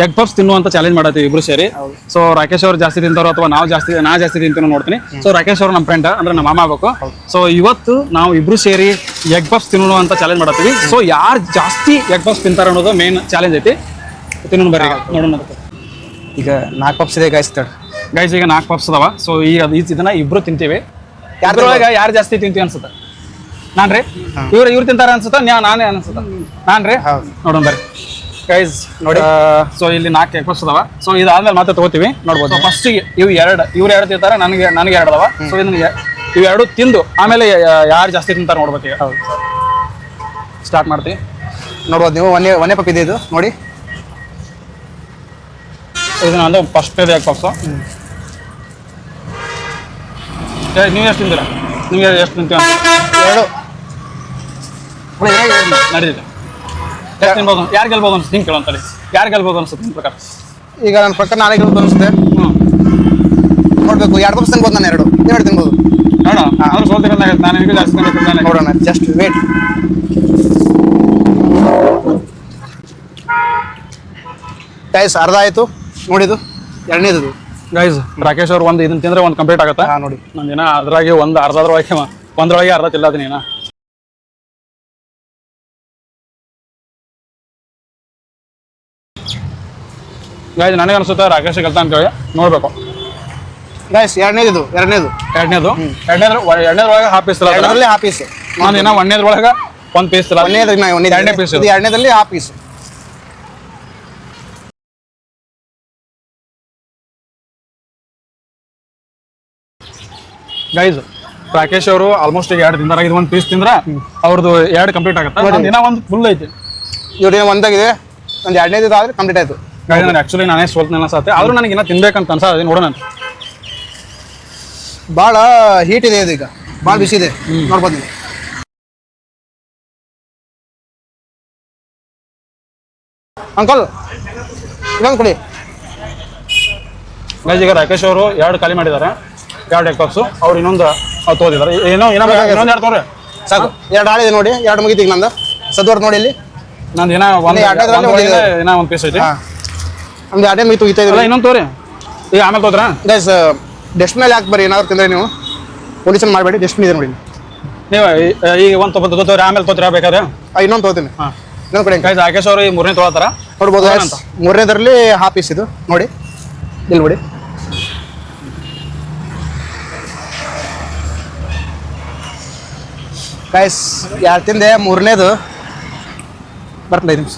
Egg puffs ತಿನ್ನುವಂತ challenge ಮಾಡತ್ತೀವಿ ಇಬ್ರು ಸೇರಿ. So Rakesh ಅವ್ರು ಜಾಸ್ತಿ ತಿಂತಾರೋ ಅಥವಾ ನಾ ಜಾಸ್ತಿ ತಿಂತೀನೋ ನೋಡ್ತೀನಿ. ಸೊ ರಾಕೇಶ್ ಅವರು ನಮ್ಮ ಫ್ರೆಂಡ್ ಅಂದ್ರೆ ನಮ್ಮ ಮಾಮ ಆಗ್ಬೇಕು. ಸೊ ಇವತ್ತು ನಾವು ಇಬ್ರು ಸೇರಿ ಎಗ್ ಪಫ್ಸ್ ತಿನ್ನುವಂತ ಚಾಲೆಂಜ್ ಮಾಡತ್ತೀವಿ. ಸೊ ಯಾರು ಜಾಸ್ತಿ ಎಗ್ ಪಫ್ಸ್ ತಿಂತಾರ ಅನ್ನೋದು ಮೇನ್ ಚಾಲೆಂಜ್ ಐತಿ. ತಿನ್ನೋಣ ಬರ್ರಿ ನೋಡೋಣ. ಈಗ 4 ಪಫ್ಸ್ ಇದೆ ಗೈಸ್ ಈಗ 4 ಪಫ್ಸ್ ಅದಾವ. ಸೊ ಈಗ ಇದನ್ನ ಇಬ್ರು ತಿಂತೀವಿ. ಯಾರೊಳಗ ಯಾರು ಜಾಸ್ತಿ ತಿಂತೀವಿ ಅನ್ಸುತ್ತ? ನಾನ್ರಿ ಇವ್ರು ತಿಂತಾರ ಅನ್ಸುತ್ತ? ನಾನೇ ಅನ್ಸುತ್ತ? ನಾನ್ರಿ ನೋಡೋಣ ಬರ್ರಿ ಗೈಸ್ ನೋಡಿ. ಸೊ ಇಲ್ಲಿ 4 ಎಗ್ ಪಫ್ಸ್ ಅದಾವ. ಸೊ ಇದಾದ್ಮೇಲೆ ಮತ್ತೆ ತಗೋತೀವಿ ನೋಡ್ಬೋದು. ಫಸ್ಟಿಗೆ ಇವ್ರು ಎರಡು ತಿಂತಾರ, ನನಗೆ 2 ಅದಾವ. ಸೊ ಇದನ್ನ ಇವು 2 ತಿಂದು ಆಮೇಲೆ ಯಾರು ಜಾಸ್ತಿ ತಿಂತಾರ ನೋಡ್ಬೇಕು. ಈಗ ಸ್ಟಾರ್ಟ್ ಮಾಡ್ತೀವಿ. ನೋಡ್ಬೋದು ನೀವು. ಒಂದೇ ಪಫ್ ಇದೆ ಇದು ನೋಡಿ. ಇದನ್ನ ಅಂದ್ರೆ ಫಸ್ಟ್ ಎಗ್ ಪಫ್ಸ್. ನೀವು ಎಷ್ಟು ತಿಂತೀರಾ? ನಿಮ್ಗೆ ಎಷ್ಟು ತಿಂತೀರ? 2 ನಡೀತಿದೆ. ಎಷ್ಟು ತಿನ್ಬೋದು? ಯಾರು ಗೆಲ್ಬೋದು ಅನ್ಸುತ್ತೆ? ಹಿಂಗೆ ಕೇಳೋಂತಲ್ಲಿ ಯಾರು ಗೆಲ್ಬೋದು ಅನ್ಸುತ್ತೆ ನಿಮ್ಮ ಪ್ರಕಾರ? ಈಗ ನನ್ನ ಪ್ರಕಾರ ನಾನೇ ಗೆಲ್ಬೋದು ಅನ್ಸುತ್ತೆ. ನೋಡ್ಬೇಕು. 2 ಪಫ್ಸ್ ತಿನ್ಬೋದು. ನಾನು 2 ತಿನ್ಬೋದು. ನೋಡೋಣ. ಅವ್ರು ಸೋಲ್ತಿರಲ್ಲ. ನಾನು ನಿಮಗೆ ಜಾಸ್ತಿ ತಿನ್ಬೇಕು. ನೋಡೋಣ. Just wait. ಗೈಸ್ ಅರ್ಧ ಆಯಿತು ನೋಡಿದ್ದು. 2ನೇದು ಗೈಸ್ ರಾಕೇಶ್ ಅವ್ರು ಇದನ್ನ ತಿಂದ್ರೆ ಒಂದು ಕಂಪ್ಲೀಟ್ ಆಗುತ್ತೆ ನೋಡಿ. ನಂದಿನ ಅದ್ರಾಗೆ ಒಂದರೊಳಗೆ ಅರ್ಧ ತಿಲ್ಲದೀನಿ. ಗೈಸ್ ನನಗೆ ಅನ್ಸುತ್ತೆ ರಾಕೇಶ್ ಗೆಲ್ತಾ ಅಂತೇಳಿ. ನೋಡ್ಬೇಕು ಗೈಸ್. ಎರಡನೇದು ಒಳಗೆ ಹಾಫ್ ಪೀಸ್ ಎರಡರಲ್ಲಿ ಹಾಫ್ ಪೀಸ್. ನಂದಿನ 1ನೇದ್ರೊಳಗೆ 1 ಪೀಸ್ ಇಲ್ಲ. 2ನೇ ಪೀಸ್. 2ನೇದಲ್ಲಿ ಹಾಫ್ ಪೀಸ್. ಗೈಸ್ ರಾಕೇಶ್ ಅವರು ಆಲ್ಮೋಸ್ಟ್ ಈಗ 2 ತಿಂದಾರ. ಇದು 1 ಪೀಸ್ ತಿಂದ್ರ ಅವ್ರದ್ದು 2 ಕಂಪ್ಲೀಟ್ ಆಗುತ್ತೆ. ದಿನ 1 ಫುಲ್ ಐತಿ. ಇವ್ರು ಒಂದಾಗಿದೆ. ಒಂದು 2ನೇದು ಆದ್ರೆ ಕಂಪ್ಲೀಟ್ ಆಯ್ತು. ನಾನು ಆಕ್ಚುಲಿ ನಾನೇ ಸೋಲ್ತೀನಿ ಅನ್ಸತ್ತೆ. ಆದ್ರೂ ನನಗೆ ಇನ್ನೂ ತಿನ್ಬೇಕಂತ ಅನ್ಸತ್ತೆ. ನೋಡೋಣ. ಭಾಳ ಹೀಟ್ ಇದೆ ಇದು. ಈಗ ಭಾಳ ಬಿಸಿ ಇದೆ. ನೋಡ್ಬೋದು ನೀವು. ಅಂಕಲ್ ಇನ್ನೊಂದು ಕೊಡಿ. ಗೈಸ್ ಈಗ ರಾಕೇಶ್ ಅವರು 2 ಖಾಲಿ ಮಾಡಿದ್ದಾರೆ. 2 ಎಗ್ ಪಫ್ಸ್. ಅವ್ರು ಇನ್ನೊಂದು ತೋದಿದ್ದಾರೆ. ಇನ್ನೊಂದು 2 ತೋರಿ ಸಾಕು. 2 ಆಳಿದೆ ನೋಡಿ. 2 ಮುಗಿತು. ಈಗ ನಂದು ಸದ್ವರ್ ನೋಡಿ. ಇಲ್ಲಿ ನಂದು ಏನೋ 1 ಪೀಸ್ ಐತಿ. ನಮ್ದು 2 ಮುಗಿತು. ಇನ್ನೊಂದು ತೋರಿ. ಈಗ ಆಮೇಲೆ ತೋದ್ರಾ? ಗೈಸ್ ಡಸ್ಟ್ ಮೇಲೆ ಹಾಕಿ ಬರ್ರಿ. ಏನಾದ್ರು ತಿಂದ್ರೆ ನೀವು ಪೊಲ್ಯೂಷನ್ ಮಾಡಬೇಡಿ. ಡಸ್ಟ್ಬಿನ್ ಇದೆ ನೋಡಿ. ನೀವು ಈಗ 1 ತಗೋತೀರಿ ಆಮೇಲೆ ತೋತೀರಾ ಬೇಕಾದ್ರೆ? ಇನ್ನೊಂದು ತಗೋತೀನಿ. ಇನ್ನೊಂದು ಕಡೆ ಗೈಸ್ ರಾಕೇಶ್ ಅವರು ಈ 3ನೇ ತೊಗೊಳ್ತಾರ ನೋಡ್ಬೋದು. 3ನೇದರಲ್ಲಿ ಹಾಫ್ ಪೀಸ್ ಇದು ನೋಡಿ. ಇಲ್ಲಿ ನೋಡಿ. ಗೈಸ್ 2 ತಿಂದೆ. 3ನೇದು ಬರ್ತದೆ 5 ನಿಮಿಷ.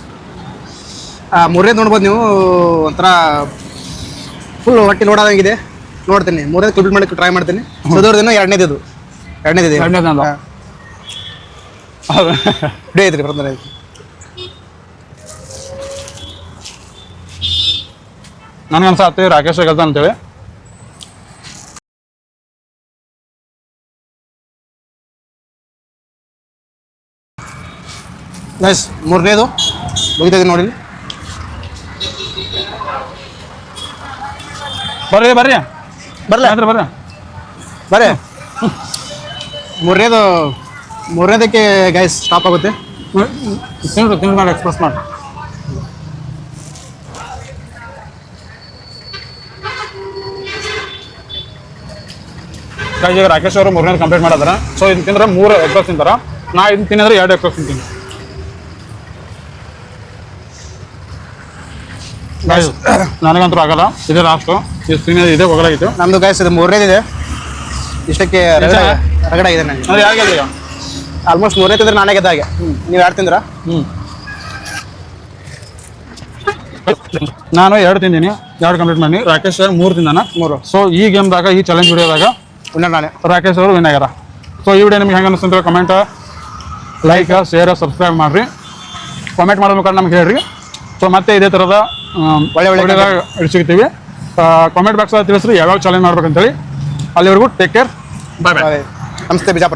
3ನೇದು ನೋಡ್ಬೋದು ನೀವು. ಒಂಥರ ಫುಲ್ ಹೊಟ್ಟೆ ನೋಡೋದಂಗಿದೆ. ನೋಡ್ತೀನಿ. 3ನೇದು ಕಂಪ್ಲೀಟ್ ಮಾಡಕ್ಕೆ ಟ್ರೈ ಮಾಡ್ತೀನಿ. ಸೋದೋರ್ದೇನೋ 2ನೇದು. 2ನೇದಿದೆ. ಡೇ ಐತ್ರಿ ಬರ್ತಾರೆ. ನನಗೆ ಅನ್ಸತ್ತೆ ರಾಕೇಶ್ ಗೆಲ್ತ ಅಂತೇಳಿ. ಗೈಸ್ 3ನೇದು ಮುಗಿತದೆ ನೋಡಿ. ಬರ್ರಿ ಬರ್ಲಿ ಬರ್ರಿ. 3ನೇದಕ್ಕೆ ಗೈಸ್ ಸ್ಟಾಪ್ ಆಗುತ್ತೆ. ತಿಂದು ಎಕ್ಸ್ಪ್ರೆಸ್ ಮಾಡಿ. ಈಗ ರಾಕೇಶ್ ಅವರು 3ನೇದು ಕಂಪ್ಲೀಟ್ ಮಾಡಿದಾರೆ. ಸೊ ಇದನ್ನ ತಿಂದ್ರೆ 3 ಎಗ್ ಪಫ್ಸ್ ತಿಂತಾರ. ನಾ ಇದನ್ನ ತಿಂದ್ರೆ 2 ಎಗ್ ಪಫ್ಸ್ ತಿಂತೀನಿ. ನನಗಂತೂ ಆಗಲ್ಲ. ಇದೇ ಲಾಸ್ಟು. ಇದೇ ಹೋಗಲಾಗಿತ್ತು ನಮ್ದು ಗೈಸ್. ಇದು 3ನೇದಿದೆ. ಇಷ್ಟಕ್ಕೆ ರಗಡಾಗಿದೆ ನನಗೆ. ಅದು ಯಾರು ಗೆಲ್ರಿ? ಆಲ್ಮೋಸ್ಟ್ 3ನೇ ತಿಂದ್ರೆ ನಾನೇ ಗೆದ್ದಾಗೆ. ನೀವು 2 ತಿಂದ್ರ? ನಾನು 2 ತಿಂದೀನಿ. 2 ಕಂಪ್ಲೀಟ್ ಮಾಡಿ. ರಾಕೇಶ್ ಅವ್ರು 3 ತಿಂದಾನ. 3. ಸೊ ಈ ಗೇಮ್ದಾಗ ಈ ಚಾಲೆಂಜ್ ವಿಡಿಯೋದಾಗ ನಾನೇ ರಾಕೇಶ್ ಅವರು ವಿನ್ ಆಗ್ಯಾರ. ಸೊ ಈ ವಿಡಿಯೋ ನಿಮ್ಗೆ ಹೆಂಗೆ ಅನಿಸ್ತಂತ ಕಮೆಂಟ್, ಲೈಕ್, ಶೇರ್, ಸಬ್ಸ್ಕ್ರೈಬ್ ಮಾಡಿರಿ. ಕಾಮೆಂಟ್ ಮಾಡೋ ಮುಖಾಂತರ ನಮ್ಗೆ ಹೇಳ್ರಿ. ಸೊ ಮತ್ತೆ ಇದೇ ಥರದ ಒಳ್ಳೆ ಸಿಗ್ತೀವಿ. ಕಾಮೆಂಟ್ ಬಾಕ್ಸ್ ತಿಳಿಸ್ರಿ ಯಾವ್ಯಾವ ಚಾಲೆಂಜ್ ಮಾಡ್ಬೇಕಂತೇಳಿ. ಅಲ್ಲಿವರೆಗೂ ಟೇಕ್ ಕೇರ್. ಬಾಯ್ ಬಾಯ್. ನಮಸ್ತೆ ಬಿಜಾಪುರ.